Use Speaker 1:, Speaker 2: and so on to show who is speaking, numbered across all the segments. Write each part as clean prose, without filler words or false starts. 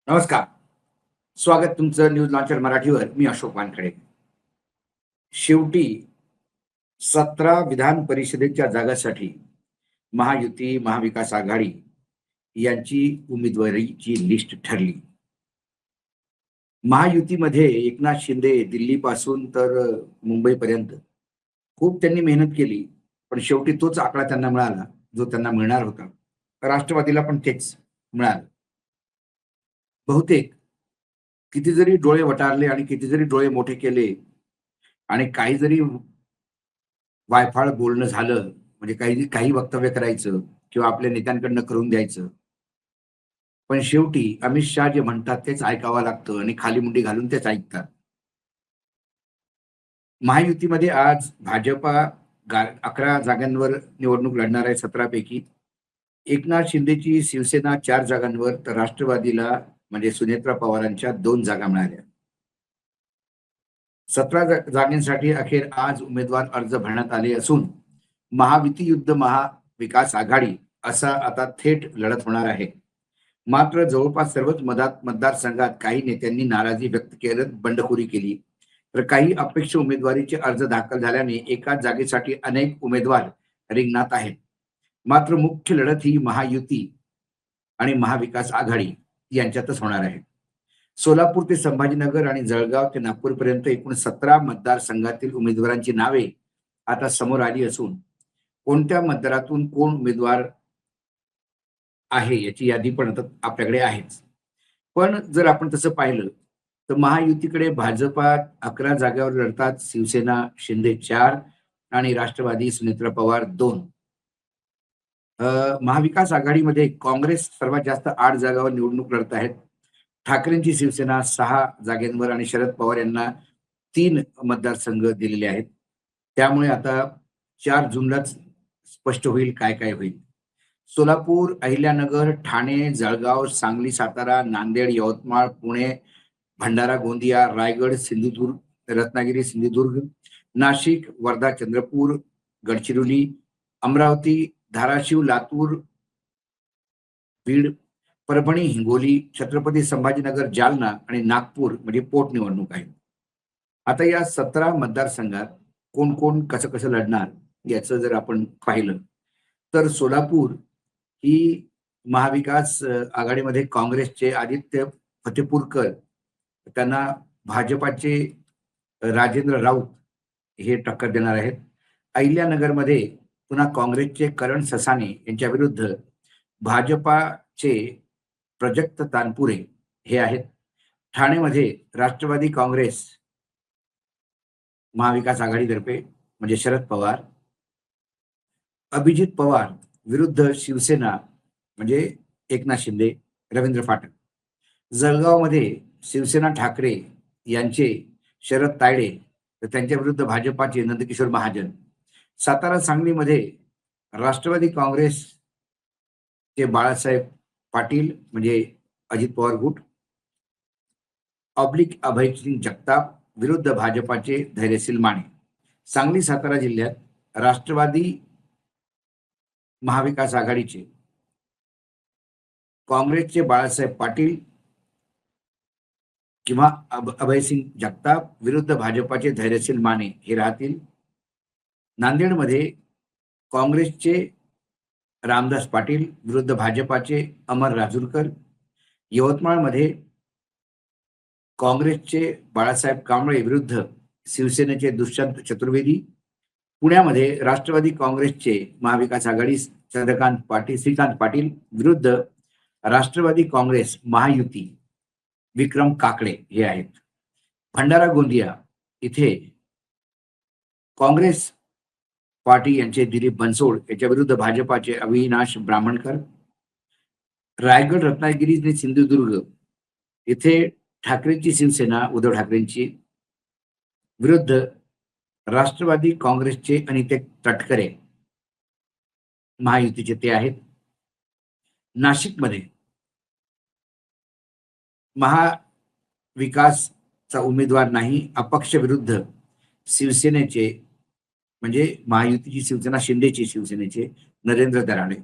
Speaker 1: नमस्कार. स्वागत तुमचं न्यूज लॉन्चर मराठीवर. मी अशोक वानखडे. शेवटी 17 विधान परिषदेच्या जागासाठी महायुती, महाविकास आघाडी यांची उमेदवारीची लिस्ट ठरली. महायुतीमध्ये एकनाथ शिंदे दिल्लीपासून तर मुंबईपर्यंत खूप त्यांनी मेहनत केली, पण शेवटी तोच आकडा त्यांना मिळाला, जो त्यांना मिळणार होता. राष्ट्रवादीला पण तेच मिळालं. बहुतेक किती जरी डोळे वटारले आणि किती जरी डोळे मोठे केले आणि काही जरी वायफाळ बोलणं झालं, म्हणजे काही काही वक्तव्य करायचं किंवा आपल्या नेत्यांकडनं करून द्यायचं. पण शेवटी अमित शहा जे म्हणतात तेच ऐकावं लागतं आणि खाली मुंडी घालून तेच ऐकतात. महायुतीमध्ये आज भाजपा 11 जागांवर निवडणूक लढणार आहे 17 पैकी. एकनाथ शिंदेची शिवसेना 4 जागांवर, तर राष्ट्रवादीला म्हणजे सुनेत्रा पवारांच्या 2 जागा मिळाल्या. 17 जागांसाठी अखेर आज उमेदवार अर्ज भरण्यात आले असून महायुती युद्ध महाविकास आघाडी असा आता थेट लढत होणार आहे. मात्र जवळपास सर्वच मतदारसंघात काही नेत्यांनी नाराजी व्यक्त करत बंडखोरी केली, तर काही अपेक्षित उमेदवारीचे अर्ज दाखल झाल्याने एकाच जागेसाठी अनेक उमेदवार रिंगणात आहेत. मात्र मुख्य लढत ही महायुती आणि महाविकास आघाडी यांच्यातच होणार आहे. सोलापूर ते संभाजीनगर आणि जळगाव ते नागपूरपर्यंत एकूण 17 मतदारसंघातील उमेदवारांची नावे आता समोर आली असून कोणत्या मतदारातून कोण उमेदवार आहे याची यादी पण आता आपल्याकडे आहेच. पण जर आपण तसं पाहिलं तर महायुतीकडे भाजपा 11 जागेवर लढतात, शिवसेना शिंदे 4 आणि राष्ट्रवादी सुनेत्रा पवार 2. महाविकास आघाडीमध्ये काँग्रेस सर्वात जास्त 8 जागांवर निवडणूक लढत आहेत. ठाकरेंची शिवसेना 6 जागेंवर आणि शरद पवार यांना 3 मतदारसंघ दिलेले आहेत. त्यामुळे आता 4 जूनलाच स्पष्ट होईल काय काय होईल. सोलापूर, अहिल्यानगर, ठाणे, जळगाव, सांगली, सातारा, नांदेड, यवतमाळ, पुणे, भंडारा, गोंदिया, रायगड, सिंधुदुर्ग, रत्नागिरी, सिंधुदुर्ग, नाशिक, वर्धा, चंद्रपूर, गडचिरोली, अमरावती, धाराशिव, लातूर, बीड, परभणी, हिंगोली, छत्रपती संभाजीनगर, जालना आणि नागपूर म्हणजे पोटनिवडणूक आहे. आता या 17 मतदारसंघात कोण कोण कसं कसं लढणार याचं जर आपण पाहिलं तर सोलापूर ही महाविकास आघाडीमध्ये काँग्रेसचे आदित्य फतेपूरकर, त्यांना भाजपाचे राजेंद्र राऊत हे टक्कर देणार आहेत. अहिल्यानगरमध्ये पुन्हा काँग्रेसचे करण ससाणे यांच्या विरुद्ध भाजपाचे प्रजक्त तानपुरे हे आहेत. ठाणेमध्ये राष्ट्रवादी काँग्रेस महाविकास आघाडीतर्फे म्हणजे शरद पवार, अभिजित पवार विरुद्ध शिवसेना म्हणजे एकनाथ शिंदे, रवींद्र फाटक. जळगावमध्ये शिवसेना ठाकरे यांचे शरद तायडे, तर त्यांच्या विरुद्ध भाजपाचे नंदकिशोर महाजन. सातारा सांगलीमध्ये राष्ट्रवादी काँग्रेसचे बाळासाहेब पाटील म्हणजे अजित पवार गुट, ऑब्लिक अभयसिंग जगताप विरुद्ध भाजपाचे धैर्यशील माने. सांगली सातारा जिल्ह्यात राष्ट्रवादी महाविकास आघाडीचे काँग्रेसचे बाळासाहेब पाटील किंवा अभयसिंग जगताप विरुद्ध भाजपाचे धैर्यशील माने हे राहतील. नांदेडमध्ये काँग्रेसचे रामदास पाटील विरुद्ध भाजपाचे अमर राजूरकर. यवतमाळमध्ये काँग्रेसचे बाळासाहेब कांबळे विरुद्ध शिवसेनेचे दुष्यंत चतुर्वेदी. पुण्यामध्ये राष्ट्रवादी काँग्रेसचे महाविकास आघाडी श्रीकांत पाटील विरुद्ध राष्ट्रवादी काँग्रेस महायुती विक्रम काकडे हे आहेत. भंडारा गोंदिया इथे काँग्रेस पार्टी यांचे दिलीप बनसोड याच्या विरुद्ध भाजपाचे अविनाश ब्राह्मणकर. रायगड, रत्नागिरी आणि सिंधुदुर्ग इथे ठाकरेंची शिवसेना उद्धव ठाकरेंची विरुद्ध राष्ट्रवादी काँग्रेसचे अनिते तटकरे महायुतीचे ते आहेत. नाशिकमध्ये महाविकासचा उमेदवार नाही, अपक्ष विरुद्ध शिवसेनेचे म्हणजे महायुतीची शिवसेना शिंदेची शिवसेनेचे नरेंद्र दराडे.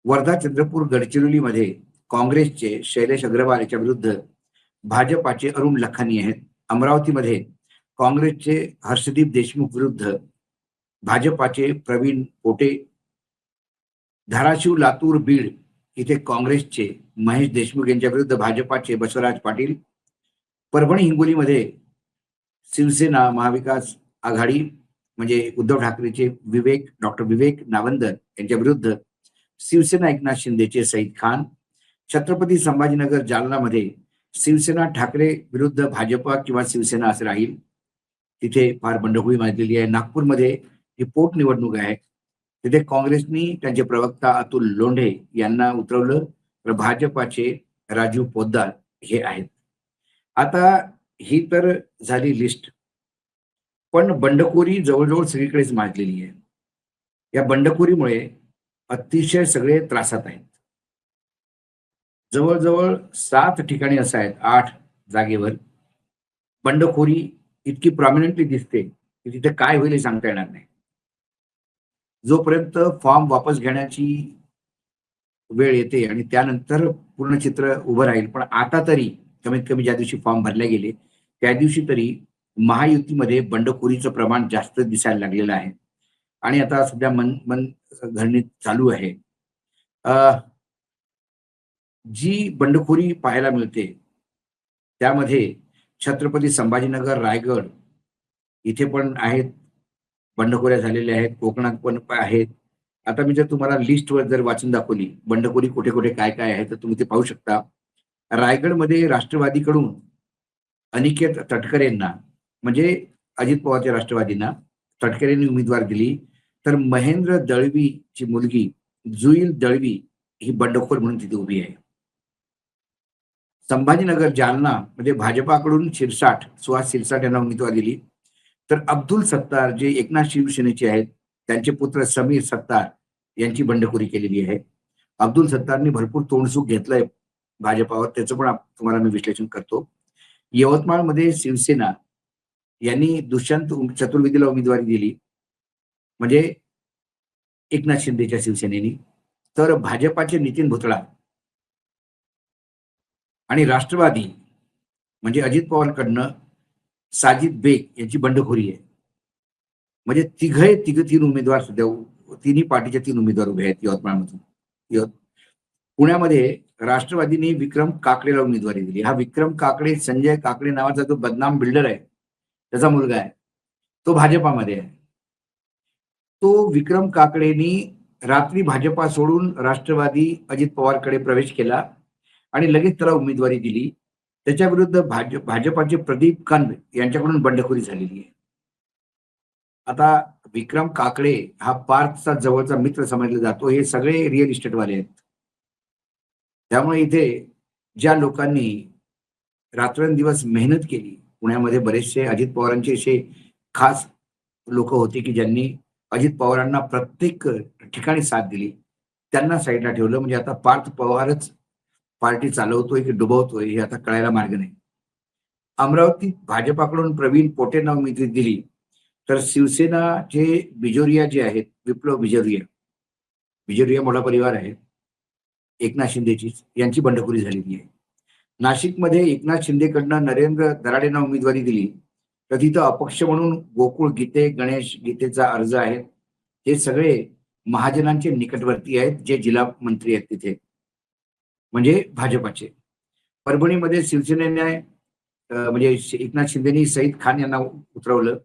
Speaker 1: वर्धा, चंद्रपूर, गडचिरोलीमध्ये काँग्रेसचे शैलेश अग्रवाल याच्या विरुद्ध भाजपाचे अरुण लखानी आहेत. अमरावतीमध्ये काँग्रेसचे हर्षदीप देशमुख विरुद्ध भाजपाचे प्रवीण पोटे. धाराशिव, लातूर, बीड इथे काँग्रेसचे महेश देशमुख यांच्या विरुद्ध भाजपाचे बसवराज पाटील. परभणी, हिंगोलीमध्ये शिवसेना महाविकास आघाडी म्हणजे उद्धव ठाकरेचे डॉक्टर विवेक नावंदर यांच्या विरुद्ध शिवसेना एकनाथ शिंदेचे सईद खान. छत्रपती संभाजीनगर, जालनामध्ये शिवसेना ठाकरे विरुद्ध भाजपा किंवा शिवसेना असे राहील. तिथे फार बंडखोरी माजलेली आहे. नागपूरमध्ये ही पोटनिवडणूक आहे. तिथे काँग्रेसनी त्यांचे प्रवक्ता अतुल लोंढे यांना उतरवलं, तर भाजपाचे राजीव पोद्दार हे आहेत. आता ही तर झाली लिस्ट, पण बंडखोरी जवळजवळ सगळीकडेच माजलेली आहे. या बंडखोरीमुळे अतिशय सगळे त्रासात आहेत. जवळजवळ 7 ठिकाणी असं आहेत, 8 जागेवर बंडखोरी इतकी प्रॉमिनंटली दिसते की तिथे काय होईल हे सांगता येणार नाही. जोपर्यंत फॉर्म वापस घेण्याची वेळ येते आणि त्यानंतर पूर्ण चित्र उभं राहील. पण आता तरी कमीत कमी ज्या दिवशी फॉर्म भरले गेले त्या दिवशी तरी महायुतीमध्ये बंडखोरीचं प्रमाण जास्त दिसायला लागलेलं आहे. आणि आता सध्या मन घडणी चालू आहे. जी बंडखोरी पाहायला मिळते त्यामध्ये छत्रपती संभाजीनगर, रायगड इथे पण आहेत, बंडखोऱ्या झालेल्या आहेत. कोकणात पण आहेत. आता मी जर तुम्हाला लिस्टवर जर वाचून दाखवली बंडखोरी कुठे कुठे काय काय आहे तर तुम्ही ते पाहू शकता. रायगडमध्ये राष्ट्रवादीकडून अनिकेत तटकरेंना म्हणजे अजित पवारच्या राष्ट्रवादींना तटकरेंनी उमेदवार दिली, तर महेंद्र दळवीची मुलगी जुईल दळवी ही बंडखोर म्हणून तिथे उभी आहे. संभाजीनगर, जालना मध्ये भाजपाकडून सुहास शिरसाट यांना उमेदवार दिली, तर अब्दुल सत्तार जे एकनाथ शिवसेनेचे आहेत त्यांचे पुत्र समीर सत्तार यांची बंडखोरी केलेली आहे. अब्दुल सत्तारनी भरपूर तोंडसुख घेतलंय भाजपावर, त्याचं पण तुम्हाला मी विश्लेषण करतो. यवतमाळमध्ये शिवसेना यांनी दुष्यंत चतुर्वेदीला उमेदवारी दिली म्हणजे एकनाथ शिंदेच्या शिवसेनेनी, तर भाजपाचे नितीन भुतळा आणि राष्ट्रवादी म्हणजे अजित पवारकडनं साजिद बेग यांची बंडखोरी आहे. म्हणजे तीन उमेदवार सध्या तिन्ही पार्टीचे 3 उमेदवार उभे आहेत यवतमाळमधून. पुण्यामध्ये राष्ट्रवादीने विक्रम काकडेला उमेदवारी दिली. हा विक्रम काकडे संजय काकडे नावाचा जो बदनाम बिल्डर आहे त्याचा मुलगा आहे, तो भाजपामध्ये आहे. तो विक्रम काकडेनी रात्री भाजपा सोडून राष्ट्रवादी अजित पवारकडे प्रवेश केला आणि लगेच त्याला उमेदवारी दिली. त्याच्या विरुद्ध भाजपाचे प्रदीप कंद यांच्याकडून बंडखोरी झालेली आहे. आता विक्रम काकडे हा पार्थचा जवळचा मित्र समजला जातो. हे सगळे रिअल इस्टेटवाले आहेत. त्यामुळे इथे ज्या लोकांनी रात्रंदिवस मेहनत केली, पुण्यामध्ये बरेचसे अजित पवारांचे असे खास लोक होते की ज्यांनी अजित पवारांना प्रत्येक ठिकाणी साथ दिली, त्यांना साईडला ठेवलं. म्हणजे आता पार्थ पवारच पार्टी चालवतोय की डुबवतोय हे आता कळायला मार्ग नाही. अमरावतीत भाजपाकडून प्रवीण पोटेंना उमेदवारी दिली, तर शिवसेनाचे बिजोरिया जे आहेत, विप्लव बिजोरिया मोठा परिवार आहे एकनाथ शिंदेची, यांची बंडखोरी झालेली आहे. नाशिकमध्ये एकनाथ शिंदेकडनं नरेंद्र दराडेंना उमेदवारी दिली, तर तिथं अपक्ष म्हणून गोकुळ गीते, गणेश गीतेचा अर्ज आहे. हे सगळे महाजनांचे निकटवर्ती आहेत जे जिल्हा मंत्री आहेत तिथे, म्हणजे भाजपाचे. परभणीमध्ये शिवसेनेने म्हणजे एकनाथ शिंदेनी सईद खान यांना उतरवलं,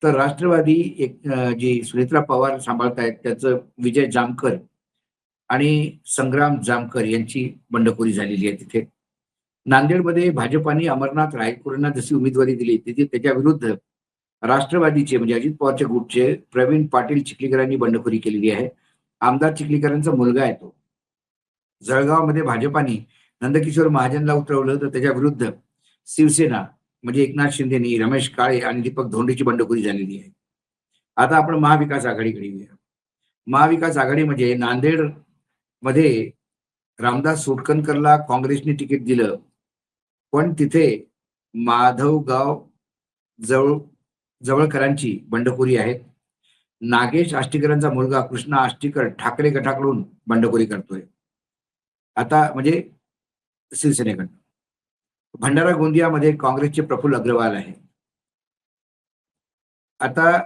Speaker 1: तर राष्ट्रवादी जी सुनेत्रा पवार सांभाळतायत त्याचं विजय जामकर आणि संग्राम जामकर यांची बंडखोरी झालेली आहे तिथे. नांदेडमध्ये भाजपाने अमरनाथ रायकुरांना जशी उमेदवारी दिली तिथे त्याच्या विरुद्ध राष्ट्रवादीचे म्हणजे अजित पवारच्या ग्रुपचे प्रवीण पाटील चिखलीकरांनी बंडखोरी केलेली आहे. आमदार चिखलीकरांचा मुलगा आहे तो. जळगावमध्ये भाजपाने नंदकिशोर महाजनला उतरवलं, तर त्याच्या विरुद्ध शिवसेना म्हणजे एकनाथ शिंदेनी रमेश काळे आणि दीपक धोंडेची बंडखोरी झालेली आहे. आता आपण महाविकास आघाडीकडे येऊया. महाविकास आघाडी म्हणजे नांदेड मध्ये रामदास सोटकनकरला काँग्रेसने तिकीट दिलं, पण तिथे माधवगाव जवळकरांची बंडखोरी आहे. नागेश आष्टीकरांचा मुलगा कृष्णा आष्टीकर ठाकरे गटाकडून बंडखोरी करतोय. आता म्हणजे शिवसेनेकडनं. भंडारा गोंदियामध्ये काँग्रेसचे प्रफुल्ल अग्रवाल आहे. आता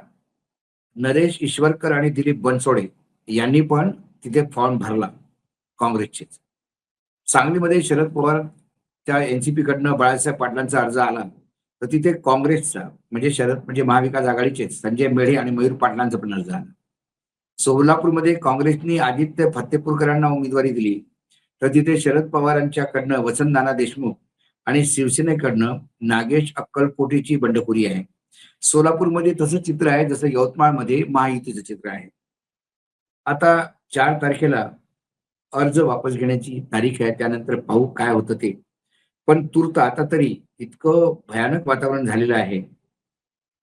Speaker 1: नरेश ईश्वरकर आणि दिलीप बनसोडे यांनी पण तिथे फॉर्म भरला काँग्रेसचे. सांगलीमध्ये शरद पवार त्या एनसीपी कडनं बाळासाहेब पाटलांचा अर्ज आला तर तिथे काँग्रेसचा म्हणजे महाविकास आघाडीचे संजय मेढे आणि मयूर पाटलांचा पण अर्ज आला. सोलापूरमध्ये काँग्रेसनी आदित्य फत्तेपूरकरांना उमेदवारी दिली तर तिथे शरद पवारांच्याकडनं वसंतनाना देशमुख आणि शिवसेनेकडनं नागेश अक्कलकोटीची बंडखोरी आहे. सोलापूरमध्ये तसं चित्र आहे जसं यवतमाळमध्ये महायुतीचं चित्र आहे. आता 4 तारखेला अर्ज वापस घेण्याची तारीख आहे. त्यानंतर पाहू काय होतं ते. पण तूर्त आता तरी इतकं भयानक वातावरण झालेलं आहे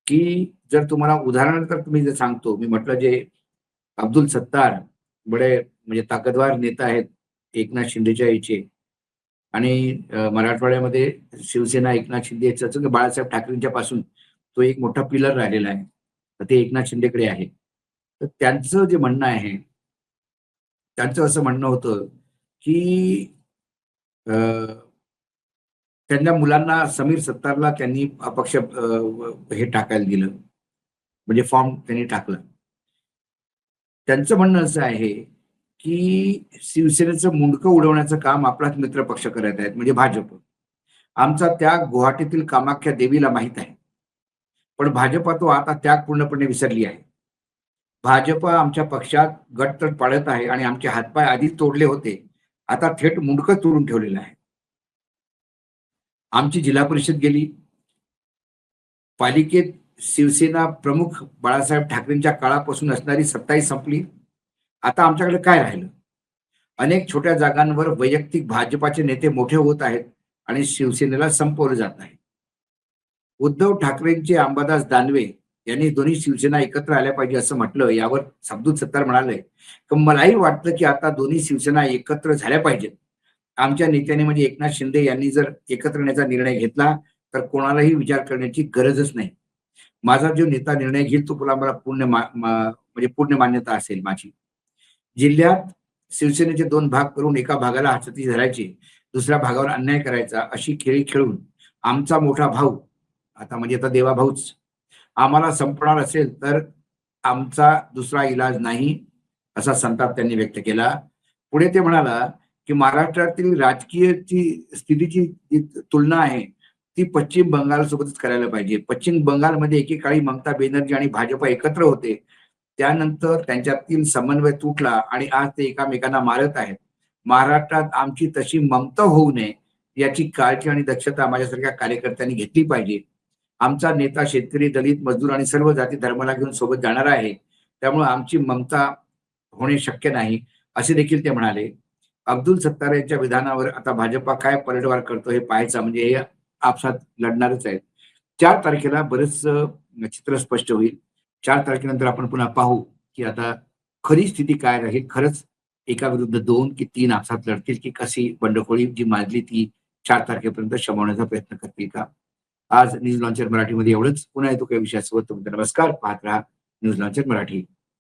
Speaker 1: की जर तुम्हाला उदाहरणार्थ तुम्ही जे सांगतो, मी म्हटलं जे अब्दुल सत्तार बडे म्हणजे ताकदवार नेता आहेत एकनाथ शिंदेच्या याचे आणि मराठवाड्यामध्ये शिवसेना एकनाथ शिंदे याचं बाळासाहेब ठाकरेंच्या पासून तो एक मोठा पिलर राहिलेला आहे. तर ते एकनाथ शिंदेकडे आहे. तर त्यांचं जे म्हणणं आहे, त्यांचं असं म्हणणं होतं की अ, त्यांच्या मुलांना समीर सत्तारला त्यांनी अपक्ष हे टाकायला दिलं, म्हणजे फॉर्म त्यांनी टाकला. त्यांचं म्हणणं असं आहे की शिवसेनेचं मुंडकं उडवण्याचं काम आपलाच मित्र पक्ष करत आहेत म्हणजे भाजप. आमचा त्याग गुवाहाटीतील कामाख्या देवीला माहित आहे. पण भाजपा तो आता त्याग पूर्णपणे विसरली आहे. भाजप आमच्या पक्षात गटतट पाडत आहे आणि आमचे हातपाय आधीच तोडले होते. आता थेट मुंडकं तोडून ठेवलेलं आहे. आमची जिल्हा परिषद गेली. पालिकेत शिवसेना प्रमुख बाळासाहेब ठाकरेंच्या काळापासून असणारी सत्ताही संपली. आता आमच्याकडे काय राहिलं? अनेक छोट्या जागांवर वैयक्तिक भाजपाचे नेते मोठे होत आहेत आणि शिवसेनेला संपवलं जात आहे. उद्धव ठाकरेंचे अंबादास दानवे यांनी दोन्ही शिवसेना एकत्र आल्या पाहिजे असं म्हटलं. यावर अब्दुल सत्तार म्हणाले की मलाही वाटतं की आता दोन्ही शिवसेना एकत्र झाल्या पाहिजेत. आमच्या नेत्याने म्हणजे एकनाथ शिंदे यांनी जर एकत्र येण्याचा निर्णय घेतला तर कोणालाही विचार करण्याची गरजच नाही. माझा जो नेता निर्णय घेईल तो मला म्हणजे पूर्ण मान्यता असेल माझी. जिल्ह्यात शिवसेनेचे 2 भाग करून एका भागाला हातचती धरायची, दुसऱ्या भागावर अन्याय करायचा अशी खेळी खेळून आमचा मोठा भाऊ आता म्हणजे आता देवा भाऊच आम्हाला संपणार असेल तर आमचा दुसरा इलाज नाही असा संताप त्यांनी व्यक्त केला. पुढे ते म्हणाला की महाराष्ट्रातील राजकीयची स्थितीची जी तुलना आहे ती पश्चिम बंगाल सोबतच करायला पाहिजे. पश्चिम बंगालमध्ये एकेकाळी ममता बॅनर्जी आणि भाजप एकत्र होते. त्यानंतर त्यांच्यातील समन्वय तुटला आणि आज ते एकमेकांना मारत आहेत. महाराष्ट्रात आमची तशी ममता होऊ नये याची काळजी आणि दक्षता माझ्यासारख्या कार्यकर्त्यांनी घेतली पाहिजे. आमचा नेता शेतकरी, दलित, मजदूर आणि सर्व जाती धर्माला घेऊन सोबत जाणार आहे. त्यामुळे आमची ममता होणे शक्य नाही असे देखील ते म्हणाले. अब्दुल सत्तार यांच्या विधानावर आता भाजपा काय पलटवार करतो हे पाहायचं म्हणजे हे आपसात लढणारच आहेत. 4 तारखेला बरेच चित्र स्पष्ट होईल. 4 तारखेनंतर आपण पुन्हा पाहू की आता खरी स्थिती काय राहील. खरंच एका विरुद्ध 2 की 3 आपसात लढतील की कशी बंडखोरी जी माजली ती 4 तारखेपर्यंत शमवण्याचा प्रयत्न करतील का? आज न्यूज लॉन्चर मराठीमध्ये एवढंच. पुन्हा येतो काही विषयासोबत. तुमचा नमस्कार. पाहत रहा न्यूज लॉन्चर मराठी.